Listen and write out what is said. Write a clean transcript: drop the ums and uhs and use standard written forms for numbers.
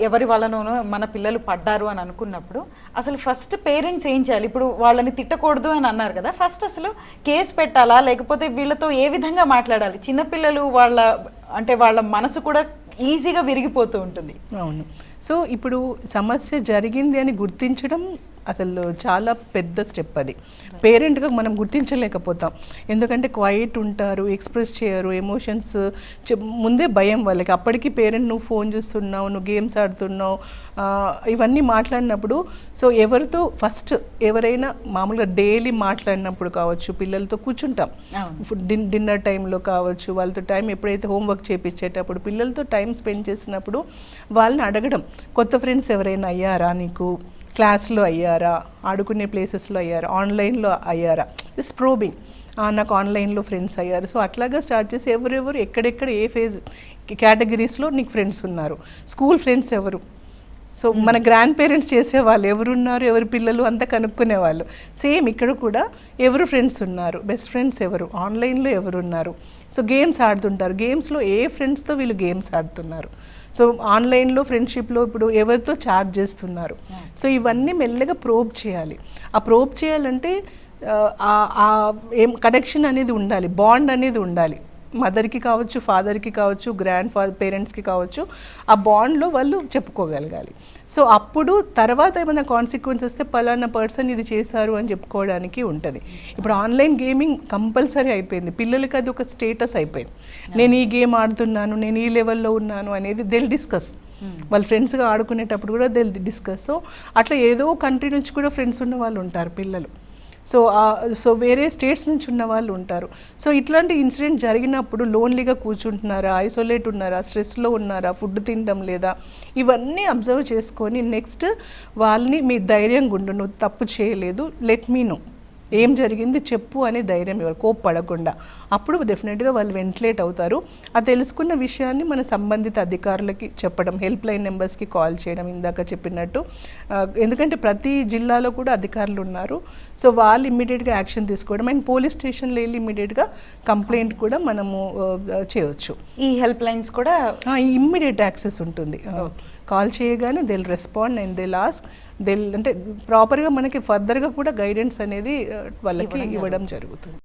ఎవరి వల్లనోనో మన పిల్లలు పడ్డారు అని అనుకున్నప్పుడు అసలు ఫస్ట్ పేరెంట్స్ ఏం చేయాలి? ఇప్పుడు వాళ్ళని తిట్టకూడదు అని అన్నారు కదా, ఫస్ట్ అసలు కేసు పెట్టాలా లేకపోతే వీళ్ళతో ఏ విధంగా మాట్లాడాలి? చిన్నపిల్లలు వాళ్ళ మనసు కూడా ఈజీగా విరిగిపోతూ ఉంటుంది. అవును. సో ఇప్పుడు సమస్య జరిగింది అని గుర్తించడం అసలు చాలా పెద్ద స్టెప్. అది పేరెంట్గా మనం గుర్తించలేకపోతాం, ఎందుకంటే క్వైట్ ఉంటారు, ఎక్స్ప్రెస్ చేయరు ఎమోషన్స్. ముందే భయం వాళ్ళకి. అప్పటికి పేరెంట్ నువ్వు ఫోన్ చూస్తున్నావు, నువ్వు గేమ్స్ ఆడుతున్నావు, ఇవన్నీ మాట్లాడినప్పుడు సో ఎవరితో ఫస్ట్ ఎవరైనా మామూలుగా డైలీ మాట్లాడినప్పుడు కావచ్చు, పిల్లలతో కూర్చుంటాం డిన్నర్ టైంలో కావచ్చు, వాళ్ళతో టైం ఎప్పుడైతే హోంవర్క్ చేయించేటప్పుడు పిల్లలతో టైం స్పెండ్ చేసినప్పుడు వాళ్ళని అడగడం, కొత్త ఫ్రెండ్స్ ఎవరైనా అయ్యారా నీకు, క్లాస్లో అయ్యారా, ఆడుకునే ప్లేసెస్లో అయ్యారా, ఆన్లైన్లో అయ్యారా, జస్ట్ ప్రోబింగ్. నాకు ఆన్లైన్లో ఫ్రెండ్స్ అయ్యారు. సో అట్లాగా స్టార్ట్ చేసి ఎవరెవరు ఎక్కడెక్కడ ఏ ఫేజ్ కేటగిరీస్లో నీకు ఫ్రెండ్స్ ఉన్నారు, స్కూల్ ఫ్రెండ్స్ ఎవరు, సో మన గ్రాండ్ పేరెంట్స్ చేసేవాళ్ళు ఎవరున్నారు, ఎవరి పిల్లలు అంతా కనుక్కునేవాళ్ళు. సేమ్ ఇక్కడ కూడా ఎవరు ఫ్రెండ్స్ ఉన్నారు, బెస్ట్ ఫ్రెండ్స్ ఎవరు, ఆన్లైన్లో ఎవరున్నారు, సో గేమ్స్ ఆడుతుంటారు, గేమ్స్లో ఏ ఫ్రెండ్స్తో వీళ్ళు గేమ్స్ ఆడుతున్నారు, సో ఆన్లైన్లో ఫ్రెండ్షిప్లో ఇప్పుడు ఎవరితో చాట్ చేస్తున్నారు. సో ఇవన్నీ మెల్లగా ప్రోబ్ చేయాలి. ఆ ప్రోబ్ చేయాలంటే ఏం కనెక్షన్ అనేది ఉండాలి, బాండ్ అనేది ఉండాలి. మదర్కి కావచ్చు, ఫాదర్కి కావచ్చు, గ్రాండ్ ఫాదర్ పేరెంట్స్కి కావచ్చు, ఆ బాండ్లో వాళ్ళు చెప్పుకోగలగాలి. సో అప్పుడు తర్వాత ఏమైనా కాన్సిక్వెన్స్ వస్తే పలానా పర్సన్ ఇది చేశారు అని చెప్పుకోవడానికి ఉంటుంది. ఇప్పుడు ఆన్లైన్ గేమింగ్ కంపల్సరీ అయిపోయింది, పిల్లలకి అది ఒక స్టేటస్ అయిపోయింది. నేను ఈ గేమ్ ఆడుతున్నాను, నేను ఈ లెవెల్లో ఉన్నాను అనేది దిల్ డిస్కస్. వాళ్ళ ఫ్రెండ్స్గా ఆడుకునేటప్పుడు కూడా దిల్ డిస్కస్. సో అట్లా ఏదో కంట్రీ నుంచి కూడా ఫ్రెండ్స్ ఉన్న వాళ్ళు ఉంటారు పిల్లలు. సో వేరే స్టేట్స్ నుంచి ఉన్న వాళ్ళు ఉంటారు. సో ఇట్లాంటి ఇన్సిడెంట్ జరిగినప్పుడు లోన్లీగా కూర్చుంటున్నారా, ఐసోలేట్ ఉన్నారా, స్ట్రెస్లో ఉన్నారా, ఫుడ్ తినడం లేదా, ఇవన్నీ అబ్జర్వ్ చేసుకొని నెక్స్ట్ వాళ్ళని మీ ధైర్యంగా ఉండు, నువ్వు తప్పు చేయలేదు, లెట్ మీ నో, ఏం జరిగింది చెప్పు అని ధైర్యం ఇవ్వాలి, కోప్పడకుండా. అప్పుడు డెఫినెట్గా వాళ్ళు వెంటిలేట్ అవుతారు. ఆ తెలుసుకున్న విషయాన్ని మన సంబంధిత అధికారులకి చెప్పడం, హెల్ప్ లైన్ నెంబర్స్కి కాల్ చేయడం ఇందాక చెప్పినట్టు. ఎందుకంటే ప్రతి జిల్లాలో కూడా అధికారులు ఉన్నారు. సో వాళ్ళు ఇమ్మీడియట్గా యాక్షన్ తీసుకోవడం అండ్ పోలీస్ స్టేషన్లో వెళ్ళి ఇమ్మీడియట్గా కంప్లైంట్ కూడా మనము చేయవచ్చు. ఈ హెల్ప్ లైన్స్ కూడా ఇమ్మీడియట్ యాక్సెస్ ఉంటుంది. కాల్ చేయగానే they'll respond and they'll ask, అంటే ప్రాపర్గా మనకి ఫర్దర్గా కూడా గైడెన్స్ అనేది వాళ్ళకి ఇవ్వడం జరుగుతుంది.